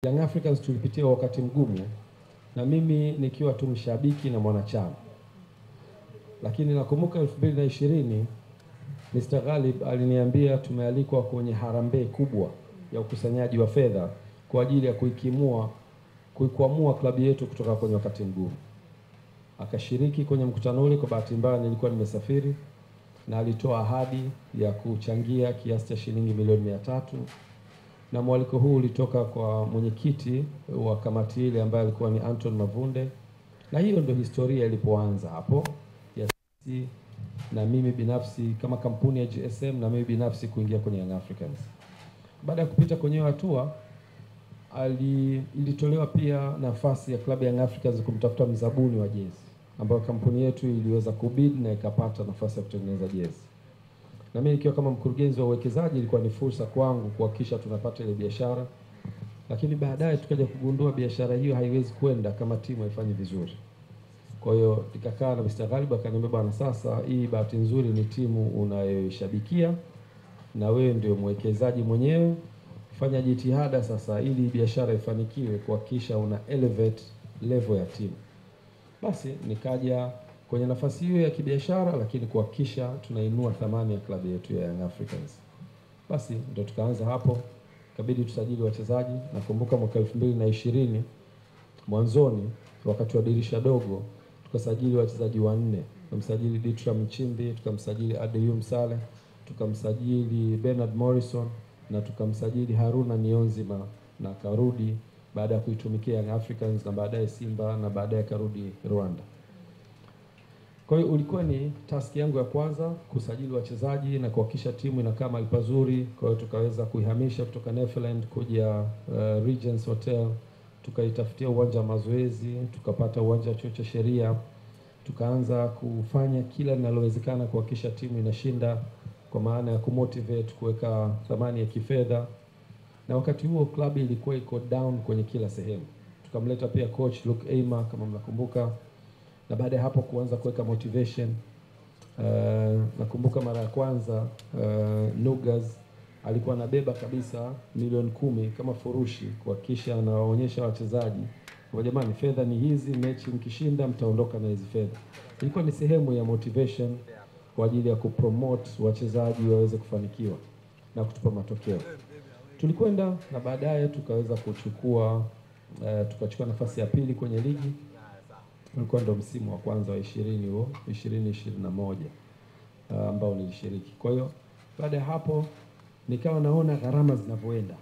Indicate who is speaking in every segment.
Speaker 1: Young Africans tulipitia wakati mgumu, na mimi nikiwa tu mshabiki na mwanachama. Lakini nakumbuka 2020 Mr. Ghalib aliniambia tumealikwa kwenye harambee kubwa ya ukusanyaji wa fedha kwa ajili ya kuikwamua klabu yetu kutoka kwenye wakati mgumu. Akashiriki kwenye mkutano ule. Kwa bahati mbaya nilikuwa nimesafiri, na alitoa ahadi ya kuchangia kiasi cha shilingi milioni 300, na mwaliko huu ulitoka kwa mwenyekiti wa kamati ile ambaye alikuwa ni Anton Mavunde, na hiyo ndio historia ilipoanza hapo ya sisi na mimi binafsi kama kampuni ya GSM na mimi binafsi kuingia kwenye Young Africans. Baada ya kupita kwenye hatua, ilitolewa pia nafasi ya klabu ya Young Africans kumtafuta mzabuni wa jezi, ambayo kampuni yetu iliweza kubid na ikapata nafasi ya kutengeneza jezi. Na mimi nikiwa kama mkurugenzi wa uwekezaji, ilikuwa ni fursa kwangu kuhakikisha tunapata ile biashara. Lakini baadaye tukaja kugundua biashara hiyo haiwezi kwenda kama timu haifanyi vizuri. Kwa hiyo nikakaa na Mr. Ghalib akaniambia, bwana, sasa hii bahati nzuri ni timu unayoshabikia na wewe ndio mwekezaji mwenyewe, fanya jitihada sasa ili biashara ifanikiwe, kuhakikisha una elevate level ya timu. Basi nikaja kwenye nafasi hiyo ya kibiashara, lakini kuhakikisha tunainua thamani ya klabu yetu ya Young Africans. Basi ndio tukaanza hapo, ikabidi tusajili wachezaji. Nakumbuka mwaka 2020 mwanzoni, wakati wa dirisha dogo, tukasajili wachezaji 4. Tukamsajili Ditra Mchimbi, tukamsajili Adeum Saleh, tukamsajili Bernard Morrison, na tukamsajili Haruna Nionzima, na karudi baada ya kuitumikia Young Africans na baadaye Simba na baadaye karudi Rwanda. Kwa hiyo ulikuwa ni task yangu ya kwanza kusajili wachezaji na kuhakikisha timu inakaa mahali pazuri. Kwa hiyo tukaweza kuihamisha kutoka Neverland kuja Regents Hotel, tukaitafutia uwanja wa mazoezi, tukapata uwanja wa chuo cha sheria, tukaanza kufanya kila linalowezekana kuhakikisha timu inashinda, kwa maana ya kumotivate, kuweka thamani ya kifedha. Na wakati huo klabu ilikuwa iko down kwenye kila sehemu. Tukamleta pia coach Luke Eyma kama mnakumbuka, na baada ya hapo kuanza kuweka motivation. Nakumbuka mara ya kwanza Nugas alikuwa anabeba kabisa milioni 10 kama furushi kuhakikisha anawaonyesha wachezaji kwa, jamani, fedha ni hizi, mechi mkishinda mtaondoka na hizi fedha. Ilikuwa ni sehemu ya motivation kwa ajili ya kupromote wachezaji waweze kufanikiwa na kutupa matokeo. Tulikwenda na baadaye tukaweza tukachukua nafasi ya pili kwenye ligi. Ulikuwa ndo msimu wa kwanza wa 2021 ambao nilishiriki. Kwa hiyo baada ya hapo nikawa naona gharama zinavyoenda.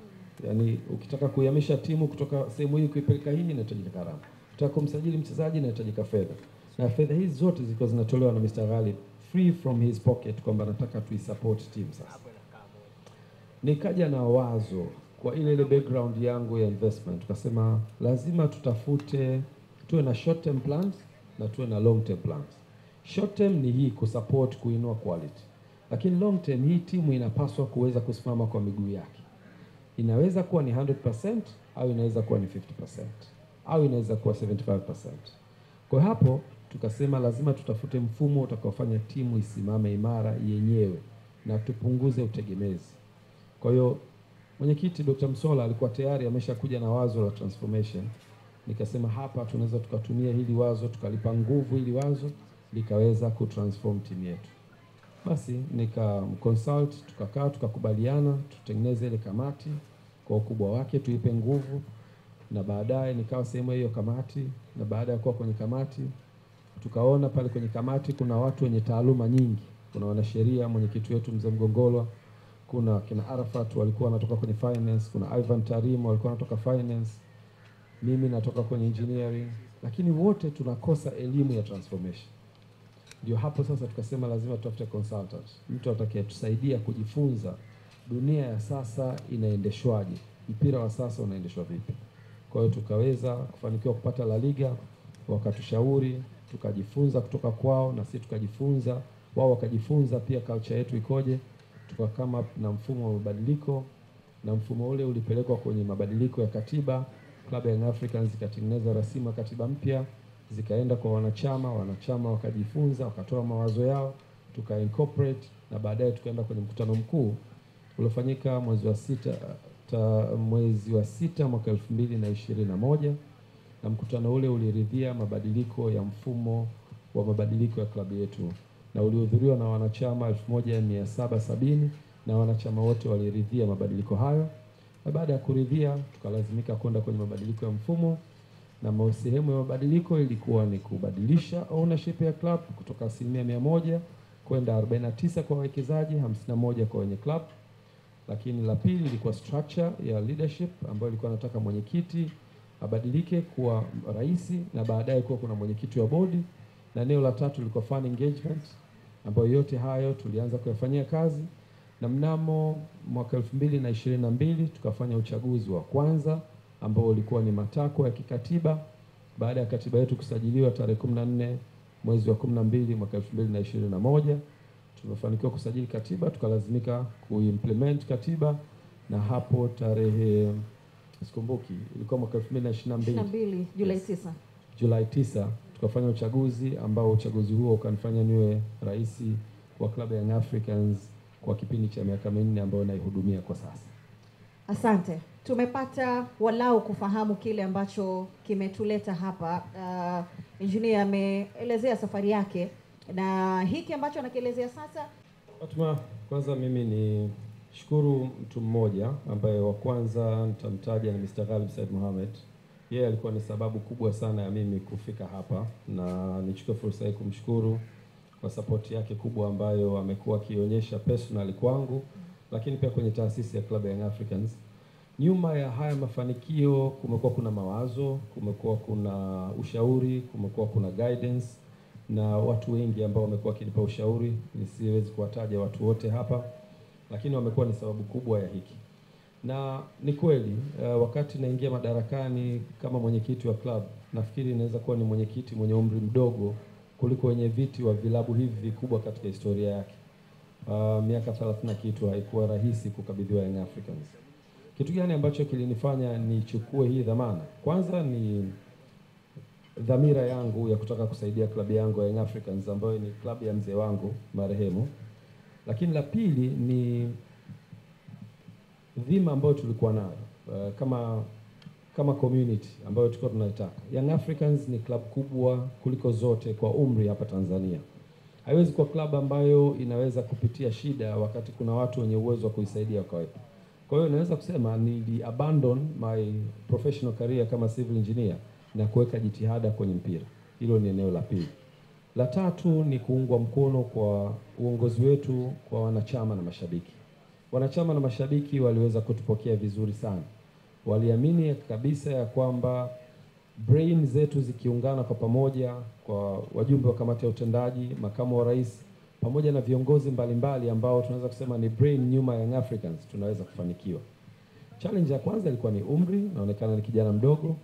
Speaker 1: Yaani ukitaka kuihamisha timu kutoka sehemu hii kuipeleka hii inahitajika gharama. Ukitaka kumsajili mchezaji inahitajika fedha. Na fedha hizi zote zilikuwa zinatolewa na Mr. Ghalib free from his pocket, kwamba nataka tuisupport team sasa. Nikaja na wazo kwa ile background yangu ya investment, tukasema lazima tuwe na short term plans na tuwe na long term plans. Short term ni hii kusupport, kuinua quality. Lakini long term, hii timu inapaswa kuweza kusimama kwa miguu yake. Inaweza kuwa ni 100% au inaweza kuwa ni 50% au inaweza kuwa 75%. Kwa hapo tukasema lazima tutafute mfumo utakaofanya timu isimame imara yenyewe na tupunguze utegemezi. Kwa hiyo mwenyekiti Dr. Msola alikuwa tayari ameshakuja na wazo la transformation. Nikasema hapa tunaweza tukatumia hili wazo, tukalipa nguvu hili wazo likaweza kutransform timu yetu. Basi nikamconsult, tukakaa tukakubaliana tutengeneze ile kamati kwa ukubwa wake, tuipe nguvu, na baadaye nikawa sehemu hiyo kamati. Na baada ya kuwa kwenye kamati, tukaona pale kwenye kamati kuna watu wenye taaluma nyingi. Kuna wanasheria, mwenyekiti wetu Mzee Mgongolwa, kuna kina Arafat walikuwa wanatoka kwenye finance, kuna Ivan Tarimo walikuwa wanatoka finance, mimi natoka kwenye engineering, lakini wote tunakosa elimu ya transformation. Ndio hapo sasa tukasema lazima tutafute consultant, mtu atakayetusaidia kujifunza dunia ya sasa inaendeshwaje, mpira wa sasa unaendeshwa vipi. Kwa hiyo tukaweza kufanikiwa kupata La Liga, wakatushauri, tukajifunza kutoka kwao na sisi tukajifunza, wao wakajifunza pia culture yetu ikoje. Tukakama na mfumo wa mabadiliko, na mfumo ule ulipelekwa kwenye mabadiliko ya katiba. Club ya Young Africans ikatengeneza rasimu ya katiba mpya, zikaenda kwa wanachama wakajifunza, wakatoa mawazo yao, tuka incorporate, na baadaye tukaenda kwenye mkutano mkuu uliofanyika mwezi wa 6 mwezi wa 6 mwaka 2021, na mkutano ule uliridhia mabadiliko ya mfumo wa mabadiliko ya klabu yetu, na ulihudhuriwa na wanachama 1770 na wanachama wote waliridhia mabadiliko hayo. Na baada ya kuridhia, tukalazimika kwenda kwenye mabadiliko ya mfumo, na sehemu ya mabadiliko ilikuwa ni kubadilisha ownership ya club kutoka 100% kwenda 49 kwa wawekezaji, 51 kwa wenye club. Lakini la pili ilikuwa structure ya leadership, ambayo ilikuwa nataka mwenyekiti abadilike kuwa rais na baadaye kuwa kuna mwenyekiti wa bodi, na eneo la tatu lilikuwa fan engagement, ambayo yote hayo tulianza kuyafanyia kazi, na mnamo mwaka 2022 tukafanya uchaguzi wa kwanza ambao ulikuwa ni matakwa ya kikatiba baada ya katiba yetu kusajiliwa tarehe 14 mwezi wa 12 mwaka 2021. Tumefanikiwa kusajili katiba, tukalazimika kuimplement katiba, na hapo tarehe sikumbuki ilikuwa mwaka 2022
Speaker 2: Julai 9.
Speaker 1: Julai 9 tukafanya uchaguzi ambao uchaguzi huo ukanifanya niwe rais wa klabu ya Young Africans kwa kipindi cha miaka 4 ambayo naihudumia kwa sasa.
Speaker 2: Asante. Tumepata walau kufahamu kile ambacho kimetuleta hapa. Engineer ameelezea safari yake na hiki ambacho anakielezea sasa.
Speaker 1: Fatuma, kwanza mimi ni shukuru mtu mmoja ambaye wa kwanza nitamtaja ni Mr. Ghalib Said Mohamed. Yeye alikuwa ni sababu kubwa sana ya mimi kufika hapa, na nichukue fursa hii kumshukuru kwa support yake kubwa ambayo amekuwa akionyesha personally kwangu, lakini pia kwenye taasisi ya Club ya Young Africans. Nyuma ya haya mafanikio kumekuwa kuna mawazo, kumekuwa kuna ushauri, kumekuwa kuna guidance na watu wengi ambao wamekuwa wakinipa ushauri. Nisiwezi kuwataja watu wote hapa, lakini wamekuwa ni sababu kubwa ya hiki. Na ni kweli wakati naingia madarakani kama mwenyekiti wa club, nafikiri inaweza kuwa ni mwenyekiti mwenye umri mdogo kuliko wenye viti wa vilabu hivi vikubwa katika historia yake. Miaka 30 kitu haikuwa rahisi kukabidhiwa Young Africans. Kitu gani ambacho kilinifanya nichukue hii dhamana? Kwanza ni dhamira yangu ya kutaka kusaidia klabu yangu ya Young Africans ambayo ni klabu ya mzee wangu marehemu. Lakini la pili ni dhima ambayo tulikuwa nayo kama community ambayo tulikuwa tunaitaka. Young Africans ni klabu kubwa kuliko zote kwa umri hapa Tanzania. Haiwezi kuwa klabu ambayo inaweza kupitia shida wakati kuna watu wenye uwezo wa kuisaidia kawaida. Kwa hiyo naweza kusema nili abandon my professional career kama civil engineer na kuweka jitihada kwenye mpira. Hilo ni eneo la pili. La tatu ni kuungwa mkono kwa uongozi wetu kwa wanachama na mashabiki. Wanachama na mashabiki waliweza kutupokea vizuri sana. Waliamini kabisa ya kwamba brain zetu zikiungana kwa pamoja, kwa wajumbe wa kamati ya utendaji, makamu wa rais, pamoja na viongozi mbalimbali ambao tunaweza kusema ni brain nyuma ya Young Africans, tunaweza kufanikiwa. Challenge ya kwanza ilikuwa ni umri, naonekana ni kijana mdogo.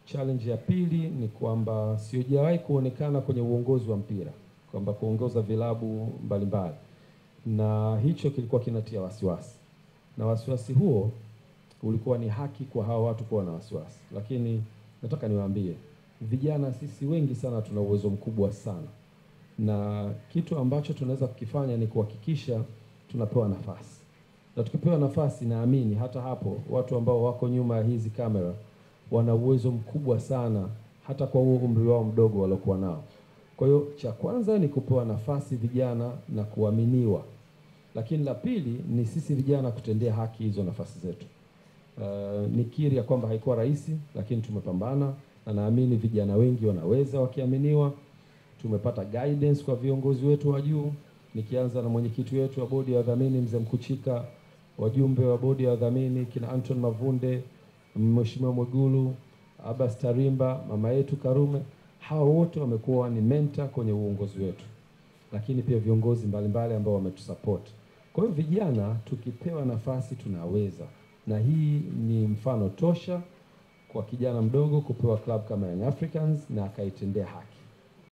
Speaker 1: Challenge ya pili ni kwamba sijawahi kuonekana kwenye uongozi wa mpira, kwamba kuongoza vilabu mbalimbali. Na hicho kilikuwa kinatia wasiwasi. Na wasiwasi huo ulikuwa ni haki kwa hawa watu kuwa na wasiwasi. Lakini nataka niwaambie, vijana sisi wengi sana tuna uwezo mkubwa sana. Na kitu ambacho tunaweza kukifanya ni kuhakikisha tunapewa nafasi. Na tukipewa nafasi, naamini hata hapo watu ambao wako nyuma ya hizi kamera wana uwezo mkubwa sana hata kwa huo umri wao mdogo waliokuwa nao. Kwa hiyo cha kwanza ni kupewa nafasi vijana na kuaminiwa. Lakini la pili ni sisi vijana kutendea haki hizo nafasi zetu. Nikiri ya kwamba haikuwa rahisi, lakini tumepambana, na naamini vijana wengi wanaweza wakiaminiwa. Tumepata guidance kwa viongozi wetu wa juu, nikianza na mwenyekiti wetu wa bodi ya wadhamini Mzee Mkuchika, wajumbe wa bodi ya wadhamini kina Anton Mavunde, Mheshimiwa Mwigulu, Abbas Tarimba, mama yetu Karume. Hawa wote wamekuwa ni mentor kwenye uongozi wetu, lakini pia viongozi mbalimbali ambao wametusupport. Kwa hiyo vijana tukipewa nafasi tunaweza, na hii ni mfano tosha kwa kijana mdogo kupewa club kama Young Africans na akaitendea haki.